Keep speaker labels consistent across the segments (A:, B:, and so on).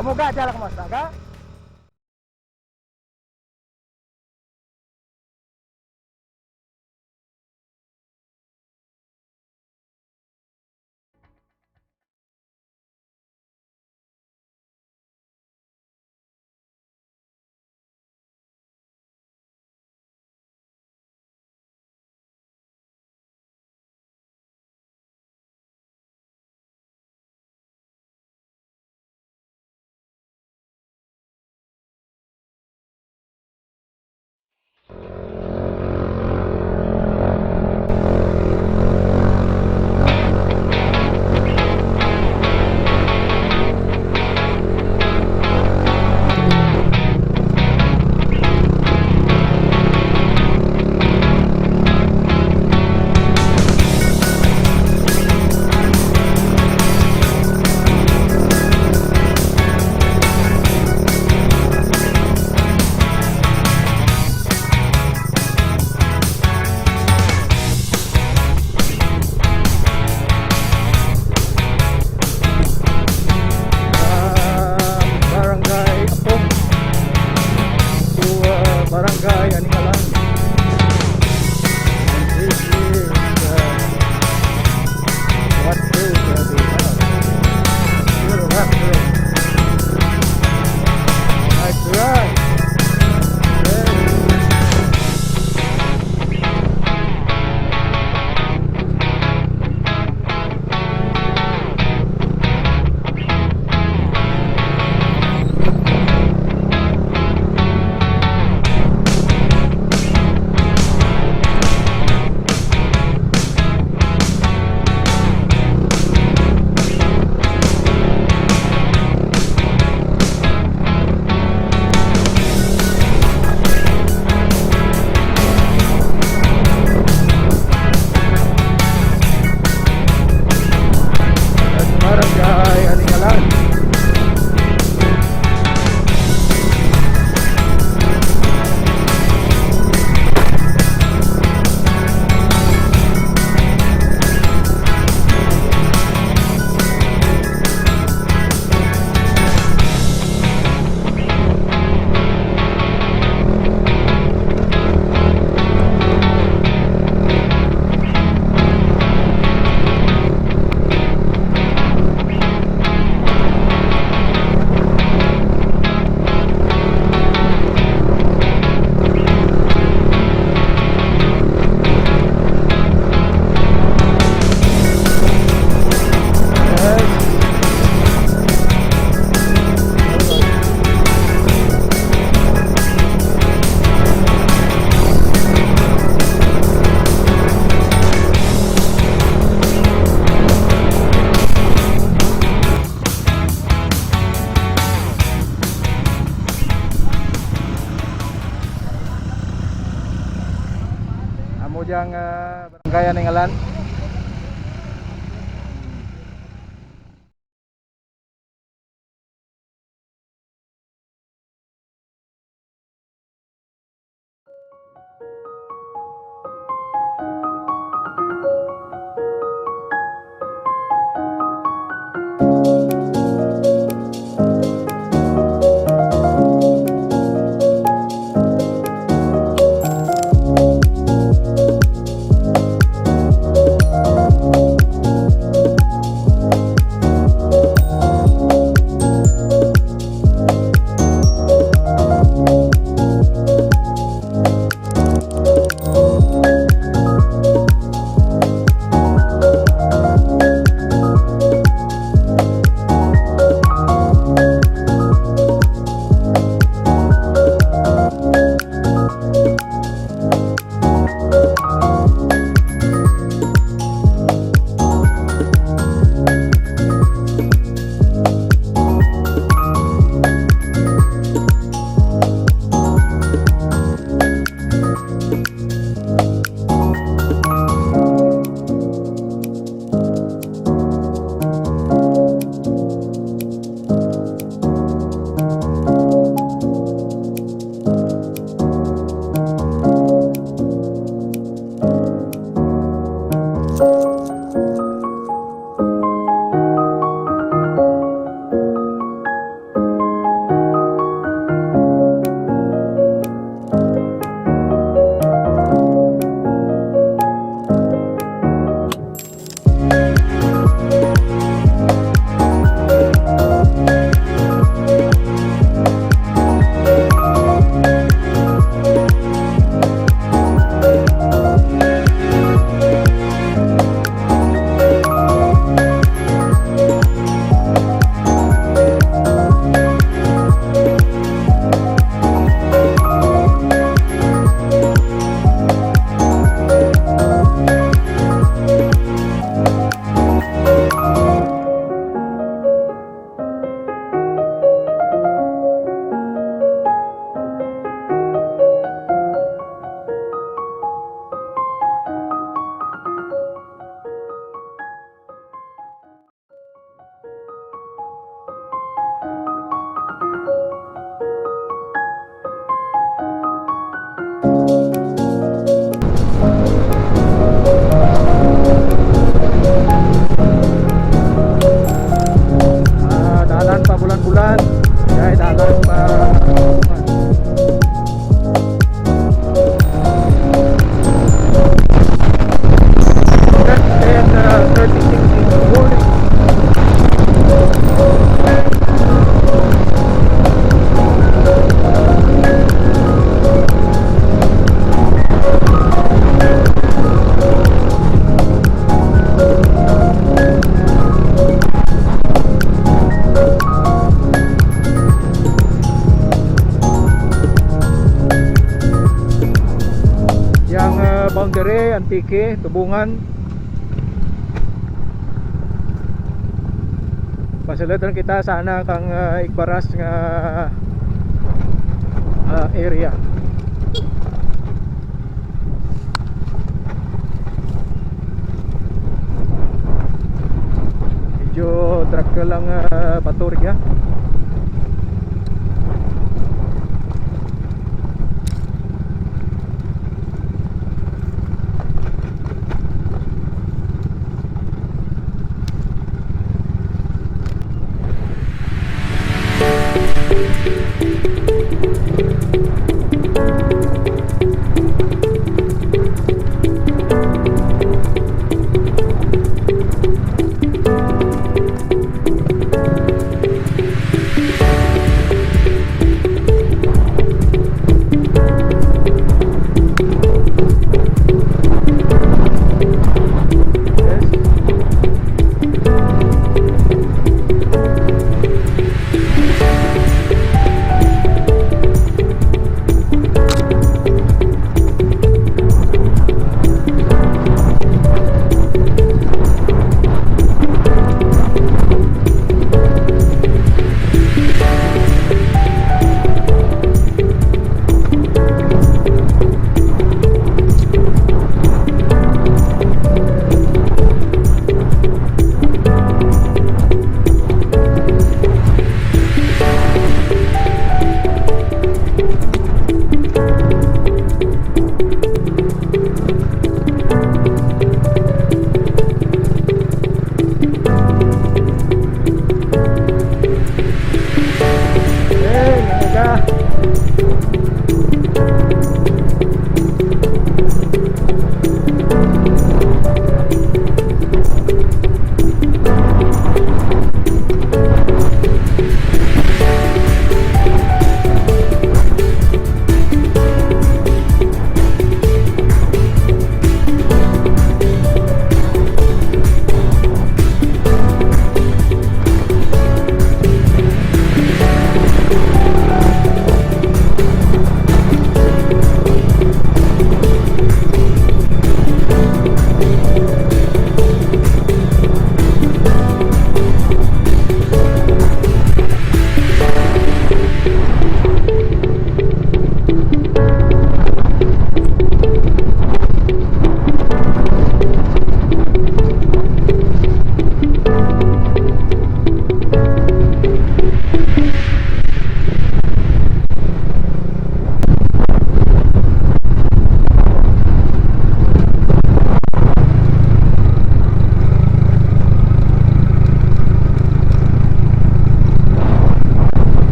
A: Kamu gak jalan ke Mas, gak? Barangay Apong to Barangay Aningalan. And this is what road they have. You're left road. Nice ride. Barangay Aningalan. Amo diyang Barangay Aningalan. Antique, Tubungan. Pasulatan kita sana kang Igbaras nga area. Medyo truck ka lang paturya.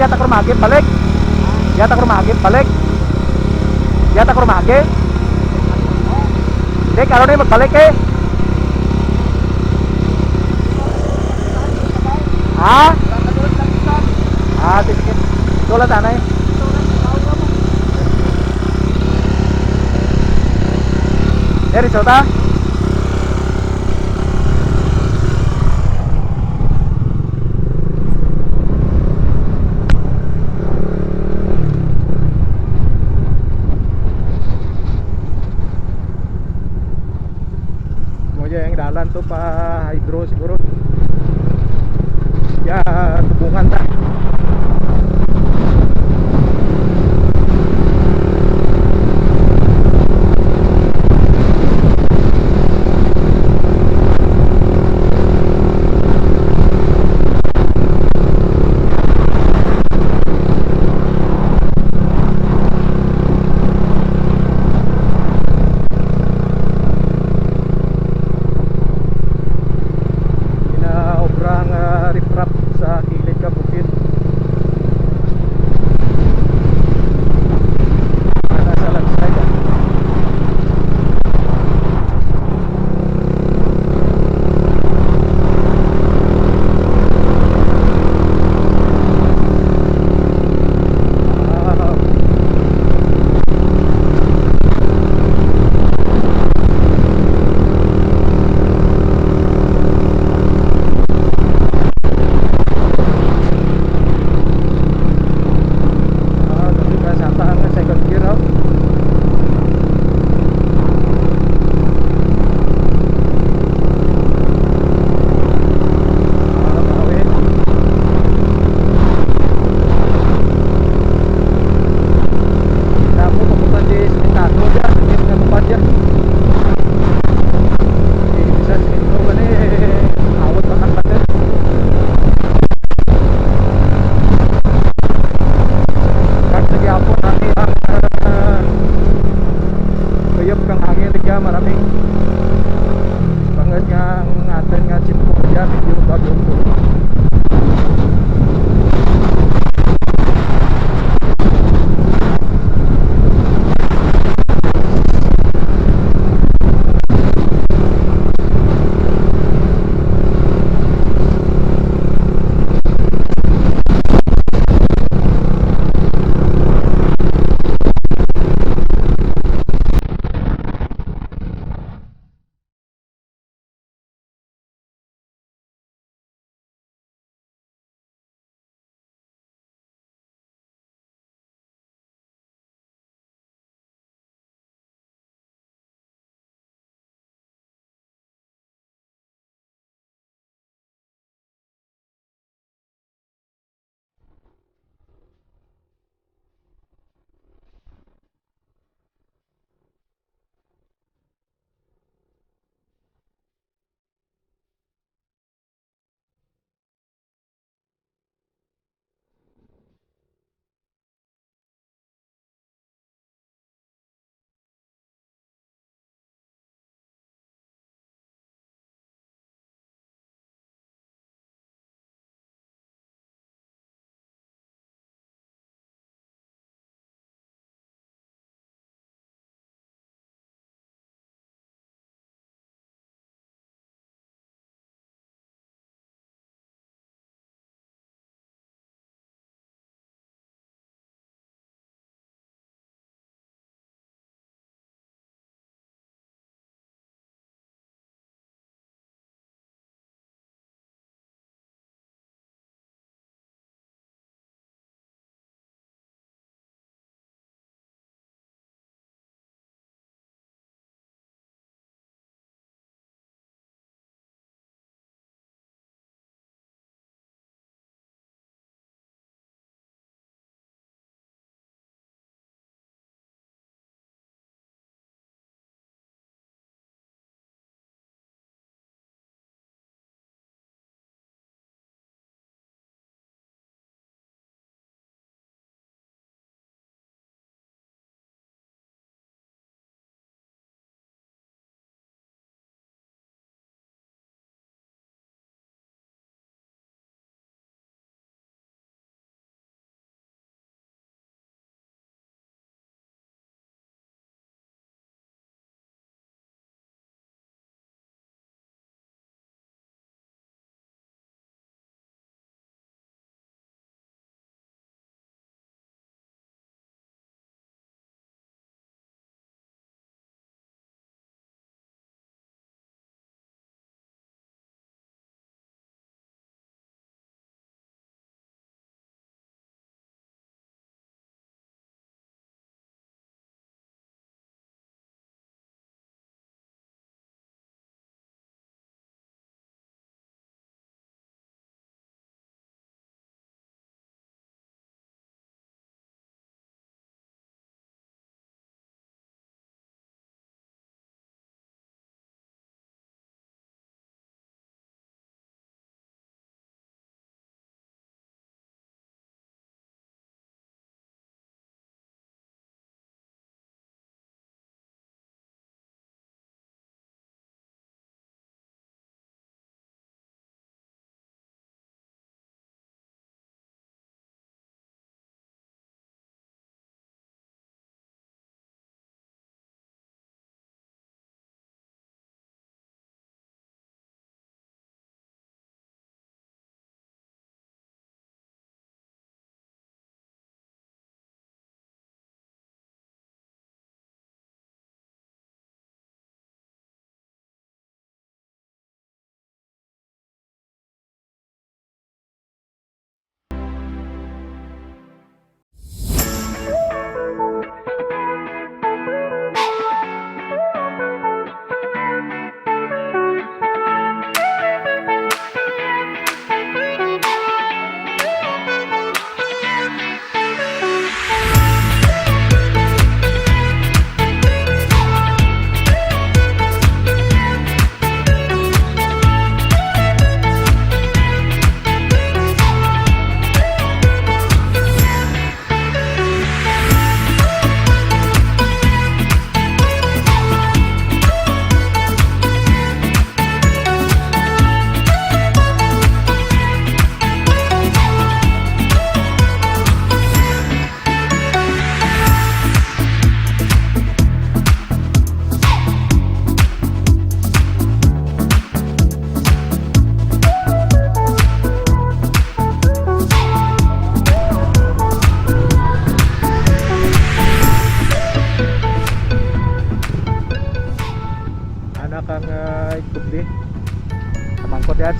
B: yata kurmagi, balik. Yata kurmagi, balik. Yata kurmagi. Hindi, karon na magbalik eh. Ha? Ah, sige. Itulah tanay. Dari Sota. Yang dalan tuh pa hydro siguro. Ya, hubungan tak. Obrang riprap sa kilid ka bukid.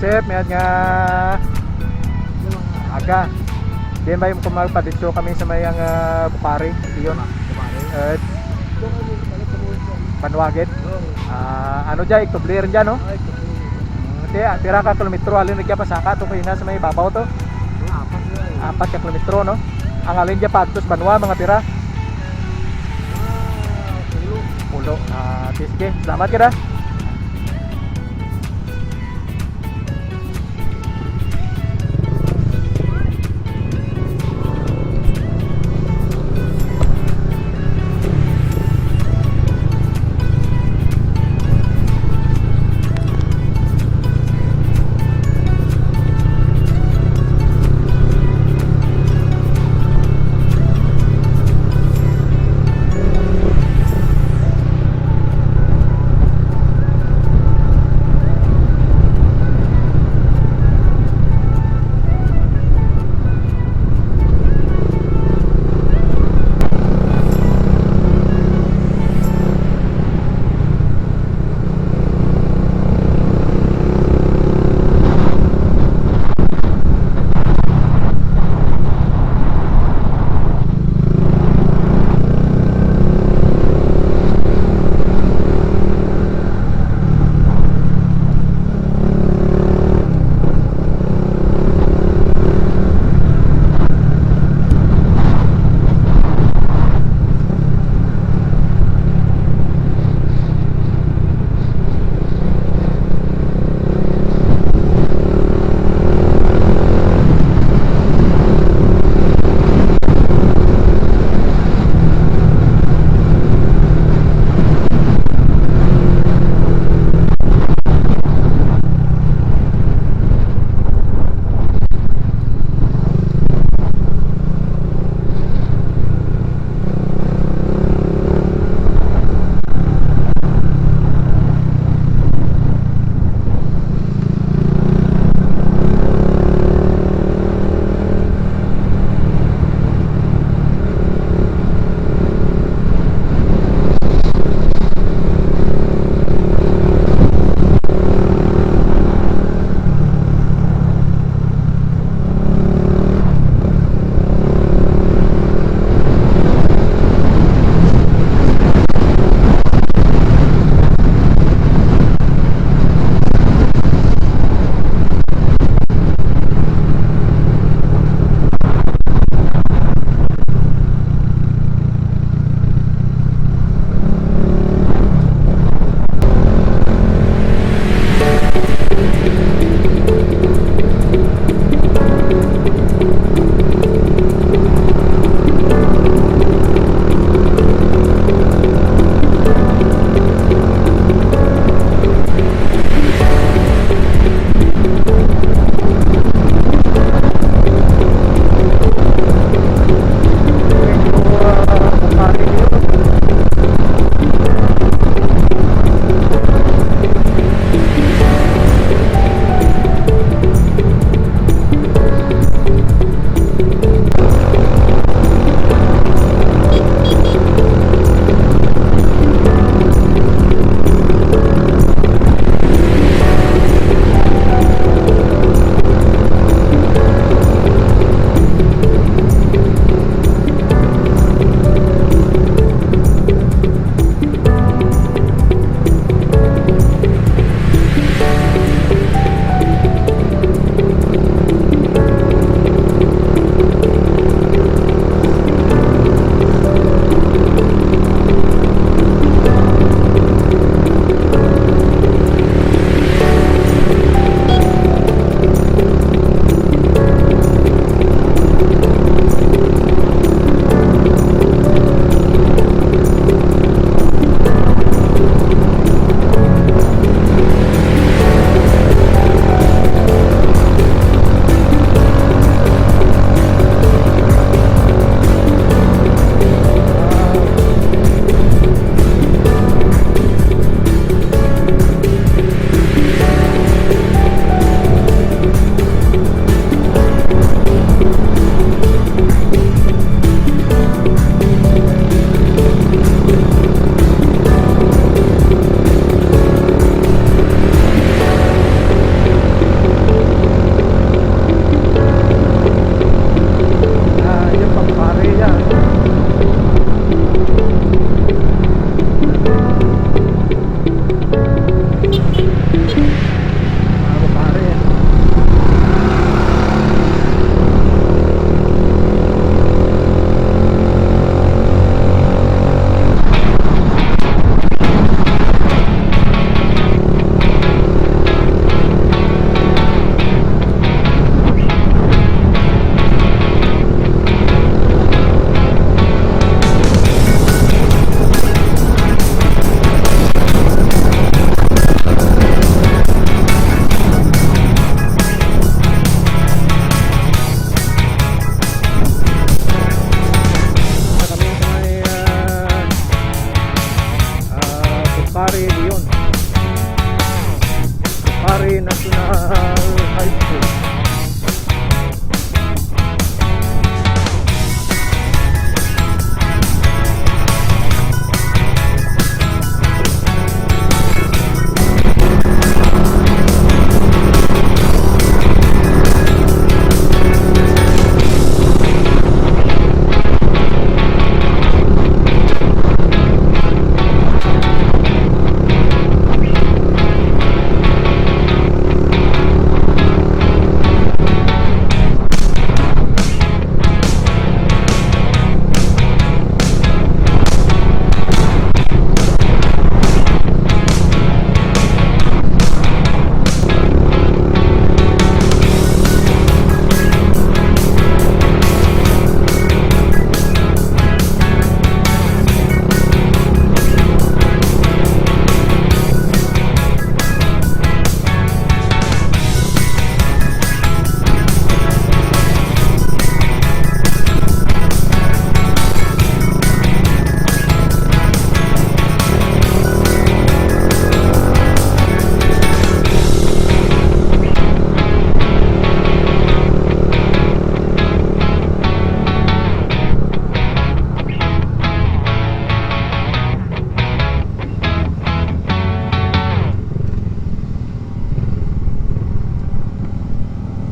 B: Joseph, may nga aga. Diyan ba yung kumagpadisyo kami sa mayang Bukari, iyon. Banwagit. Ano dyan, iktublir dyan, no? Kaya, tira ka kilometro, alin nagya pasaka to kayo na sa may babaw to. 4 ka kilometro, no? Ang alin dyan pagtos Banwa, mga tira. Pulo. Sige, salamat ka na.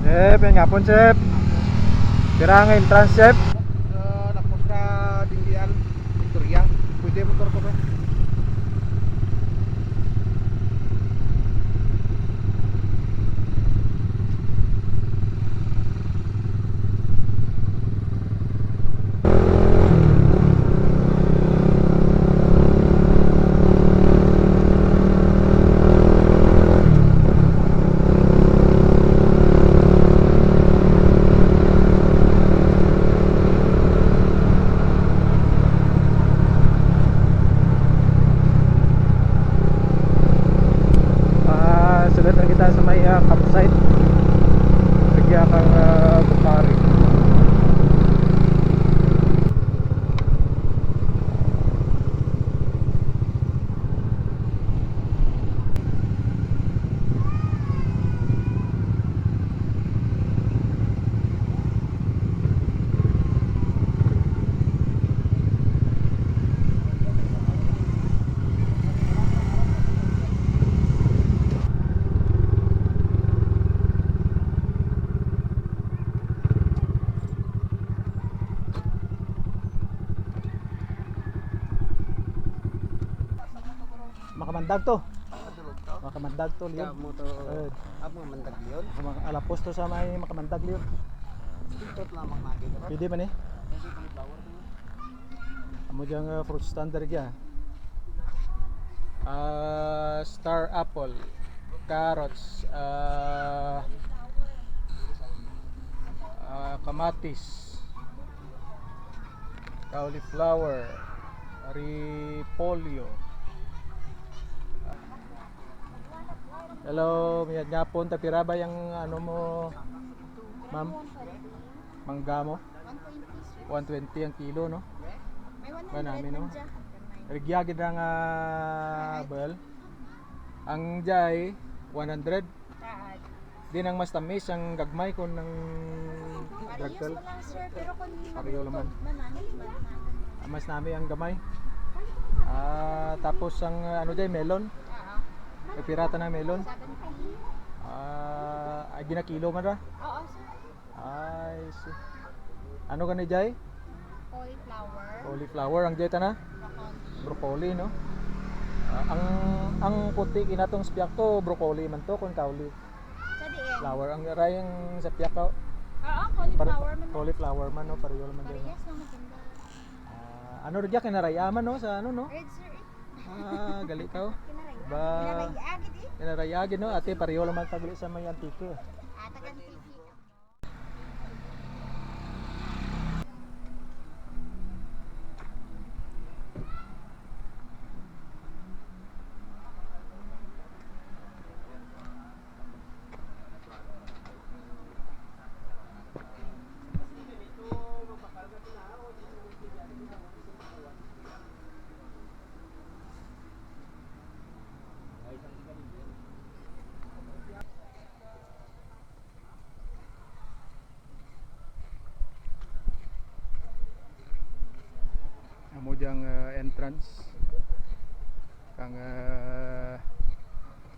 B: Chef, yan nga po, chef. Tira ang entrance, chef.
A: Lapos ka dinggian Victoria. Pwede motor ko ba?
B: Sunod na kita sa may campsite. Bigyan kang bukari. Makamandag to. Makamandag to, Leon.
A: Mo to. Amo mandag yun.
B: Alapos to sa may makamandag, Leon.
A: Tot lamang makita.
B: Pwede man eh. Amo diyang fruit stand dyan. Star apple, carrots, kamatis, cauliflower, repolyo. Hello, miyad nga po, tapira ba yung ano mo, ma'am? Mangga mo? 120 ang kilo, no? Ba namin, no? Rigyagid na nga bel. Ang jay 100. Di nang mas tamis ang gagmay kon ng dragtel. Pareho naman. Mas nami ang gamay. Tapos ang ano jay melon. May pirata na melon. Ay ginakilo man ra.
C: Oo, sir.
B: Ay see. Ano gani jay?
C: Cauliflower.
B: Cauliflower ang jay na? Broccoli, no? Ang puti kinatong spiak to, broccoli man to kun kauli.
C: Sa diin.
B: Flower ang rayang sa spiak to.
C: Oo, cauliflower man.
B: Cauliflower man, no? Pareho naman din.
C: Parehas lang maganda.
B: Ano rin dyan, kinarayaman, no? Sa ano, no?
C: Red, sir.
B: Gali ka, oh.
C: Kinaraya.
B: Ba,
C: Kinarayagid eh.
B: kinarayagin, no? Ate, pareho naman tagli sa may antike.
C: Tagan TV.
B: Amo diyang entrance kang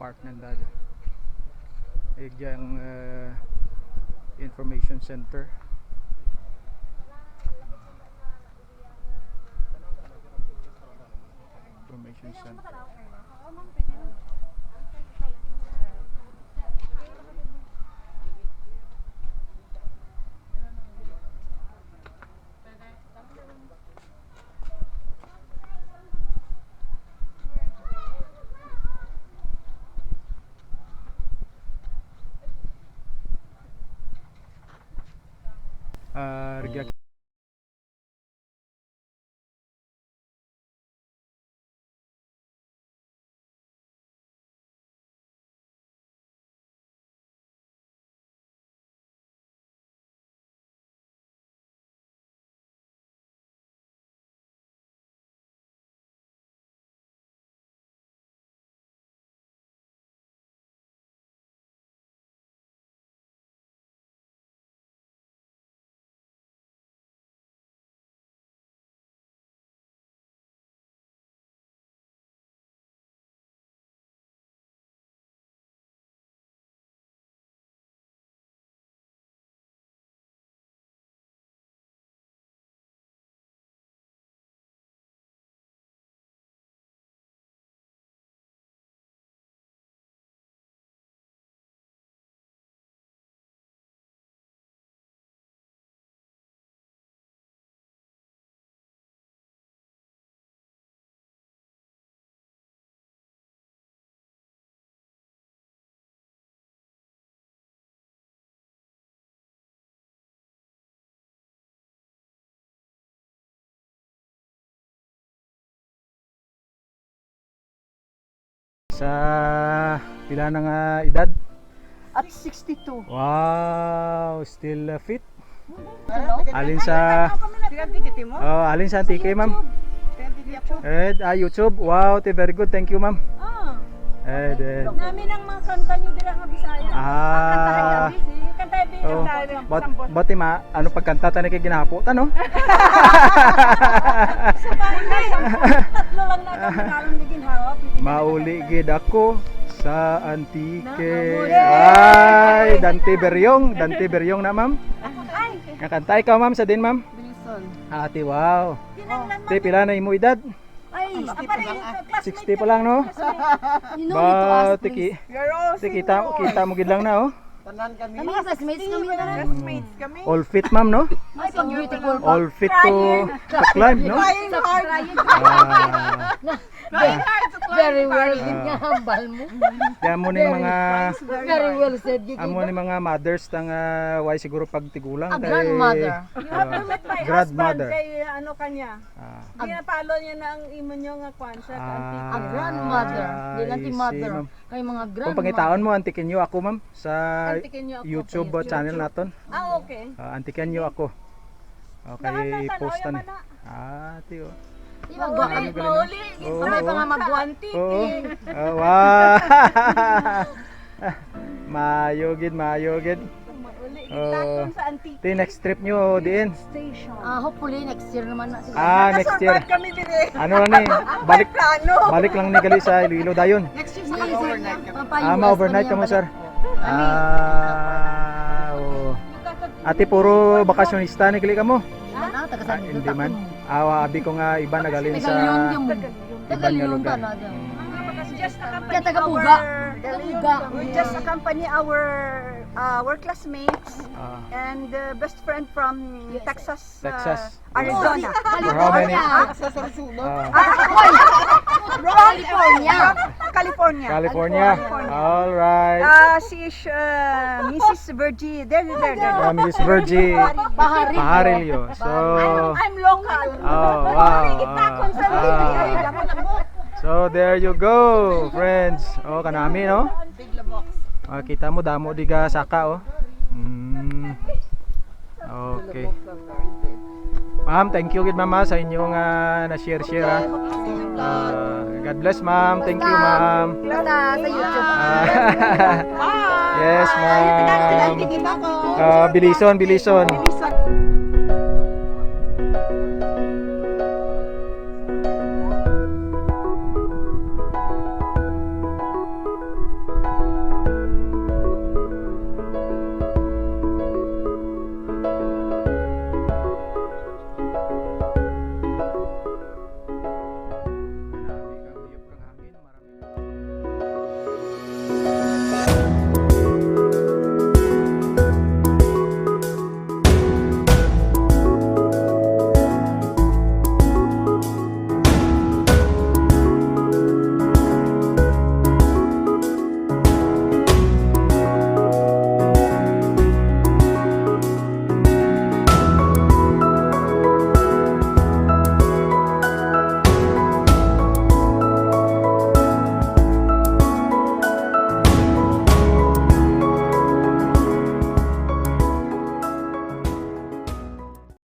B: park nanda dyan. Diyang information center. Information center. Rigya Sa pila na nga edad?
D: At 62.
B: Wow, still fit. Alin sa
D: Pinagkikiti mo?
B: alin sa antike, ma'am? YouTube. Wow, very good. Thank you, ma'am.
C: Namin ang mga kanta nyo dira nga Bisaya. Kanta
B: Oh, bati ano pagkanta tani kay ginahapo ta no?
C: Tatlo lang na kami karon ni ginhawa.
B: Mauli gid ako sa antike. Ay, Dante Beryong na ma'am.
C: Ay,
B: Nakanta ikaw ma'am sa din ma'am.
D: Wilson.
B: Ate, wow.
C: kinanglan
B: Te pila na imo edad?
C: Ay, apare yung classmate
B: 60 pa lang no?
D: You know me to
B: Ba,
D: ask, please.
B: kita mo gid lang na oh.
A: Tanan kami.
D: Ang mga classmates kami na rin.
A: Classmates kami.
B: All fit ma'am no?
D: Ay, pag beautiful pa.
B: All fit to climb no?
D: Very well. Nga hambal mo.
B: Kaya mo ning mga
D: Very well said.
B: amo ni mga mothers tang why siguro pag tigulang
D: A grandmother.
B: grandmother.
E: Kay ano kanya,
B: Ah.
E: ginapalo niya na ang imo niyo nga kwan sa
D: A grandmother. Di lang ti
B: I see,
D: mother.
B: ma'am.
D: Kay mga
B: Kung
D: grandmother.
B: pangitaon mo antikin nyo ako ma'am sa
E: Antikin niyo ako
B: YouTube channel naton.
E: Ah, okay.
B: Antikin nyo ako. Okay, postan. Tiyo.
D: Di ba gwa kami?
E: Mauli.
B: Oo,
D: Sabay pa
B: oo.
D: nga magwanti.
B: Oo. Wow. Mayogid.
E: Mauli.
B: Oh.
E: Takon sa antique
B: Ti next trip nyo diin.
E: station.
D: Hopefully next year naman na siguro.
B: Next year.
E: Kami dire.
B: Ano lang ni?
E: Plano.
B: Balik lang ni gali sa Iloilo dayon.
D: Next year overnight.
B: Ma-overnight ka mo, sir. Oo. Ate, puro bakasyonista ni gali ka mo. Hindi man. Abi ko nga iba na galing sa
D: Tagalyon mo.
B: ibang
D: Tagalyon
B: lugar.
D: ka na dyan.
E: Just accompany
D: Kaya taga-puga.
E: our-
D: Taga-puga.
E: We just accompany our classmates
B: Ah,
E: and best friend from Texas,
B: Texas.
E: Arizona.
B: For how many?
A: Sa Sarsuno.
D: California.
E: California.
B: California. All right.
E: She is Mrs. Virgie. There.
B: Mrs. Virgie
D: Paharil.
B: Paharilio. So,
E: I'm local.
B: wow. So there you go, friends. Kanami no. Kita mo damo diga saka oh. Okay. Ma'am, thank you gid mama sa inyong na-share ah. God bless ma'am. Thank you ma'am.
D: Basta sa YouTube.
B: Yes ma'am. Bilison.